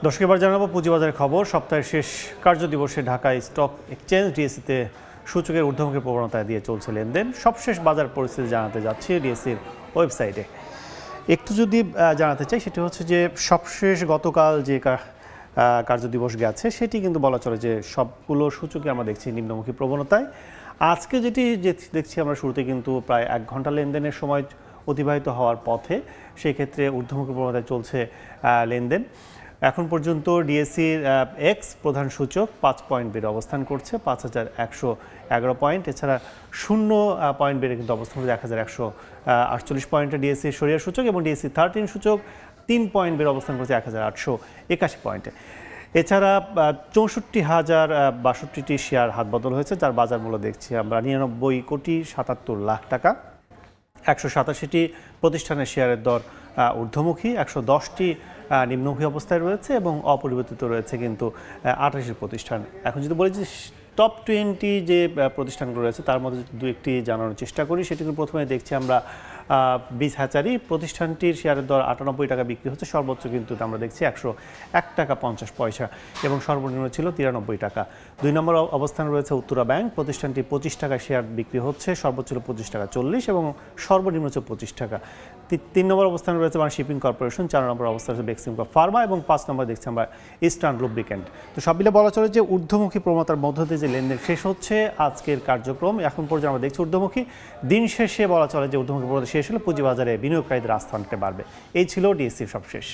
দর্শক এবার জানাবো পুঁজিবাজারের খবর। সপ্তাহের শেষ কার্যদিবসে ঢাকায় স্টক এক্সচেঞ্জ ডিএসসিতে সূচকের ঊর্ধ্বমুখী প্রবণতায় দিয়ে চলছে লেনদেন। সবশেষ বাজার পরিস্থিতি জানাতে যাচ্ছি ডিএসসির ওয়েবসাইটে। একটু যদি জানাতে চাই সেটি হচ্ছে যে সবশেষ গতকাল যে কার্যদিবস গেছে সেটি কিন্তু বলা চলে যে সবগুলো সূচকে আমরা দেখছি নিম্নমুখী প্রবণতায়। আজকে যেটি দেখছি আমরা শুরুতে কিন্তু প্রায় 1 ঘন্টা লেনদেনের সময় অতিবাহিত হওয়ার পথে, সেই ক্ষেত্রে ঊর্ধ্বমুখী প্রবণতায় চলছে লেনদেন। এখন পর্যন্ত ডিএসসির এক্স প্রধান সূচক 5 পয়েন্ট বেড়ে অবস্থান করছে 5111 পয়েন্ট। এছাড়া 0 পয়েন্ট বেড়ে কিন্তু অবস্থান করছে 1148 পয়েন্টে ডিএসসির সরিয়া সূচক, এবং ডিএসসি 13 সূচক 3 পয়েন্ট বেড়ে অবস্থান করছে 1881 পয়েন্টে। এছাড়া 64,062টি শেয়ার হাতবদল হয়েছে, যার বাজার মূল্য দেখছি আমরা 99,77,00,000 টাকা। 187টি প্রতিষ্ঠানের শেয়ারের দর ঊর্ধ্বমুখী, 110টি নিম্নমুখী অবস্থায় রয়েছে এবং অপরিবর্তিত রয়েছে কিন্তু 28টি প্রতিষ্ঠান। এখন যদি বলি যে টপ 20 যে প্রতিষ্ঠানগুলো রয়েছে তার মধ্যে দু একটি জানানোর চেষ্টা করি। সেটি প্রথমে দেখছি আমরা বীজ হ্যাচারি প্রতিষ্ঠানটির শেয়ারের দর 98 টাকা বিক্রি হচ্ছে, সর্বোচ্চ কিন্তু আমরা দেখছি 101 টাকা 50 পয়সা এবং সর্বনিম্ন ছিল 93 টাকা। 2 নম্বর অবস্থানে রয়েছে উত্তরা ব্যাংক, প্রতিষ্ঠানটি 25 টাকায় শেয়ার বিক্রি হচ্ছে, সর্বোচ্চ ছিল 25 টাকা 40 এবং সর্বনিম্ন হচ্ছে 25 টাকা। 3 নম্বর অবস্থানে রয়েছে বাংলাদেশ শিপিং কর্পোরেশন, 4 নম্বর অবস্থানে রয়েছে বেক্সিমকো ফার্মা এবং 5 নম্বর দেখছি আমরা ইস্টার্ন লুব্রিক্যান্ট। তো সব মিলে বলা চলে যে ঊর্ধ্বমুখী প্রবণতার মধ্য দিয়ে যে লেনদেন শেষ হচ্ছে আজকের কার্যক্রম। এখন পর্যন্ত আমরা দেখছি ঊর্ধ্বমুখী, দিন শেষে বলা চলে যে ঊর্ধ্বমুখী প্রবণতা শেষ হলে পুঁজিবাজারে বিনিয়োগকারীদের আস্থা অনেকটা বাড়বে। এই ছিল ডিএসসির সবশেষ।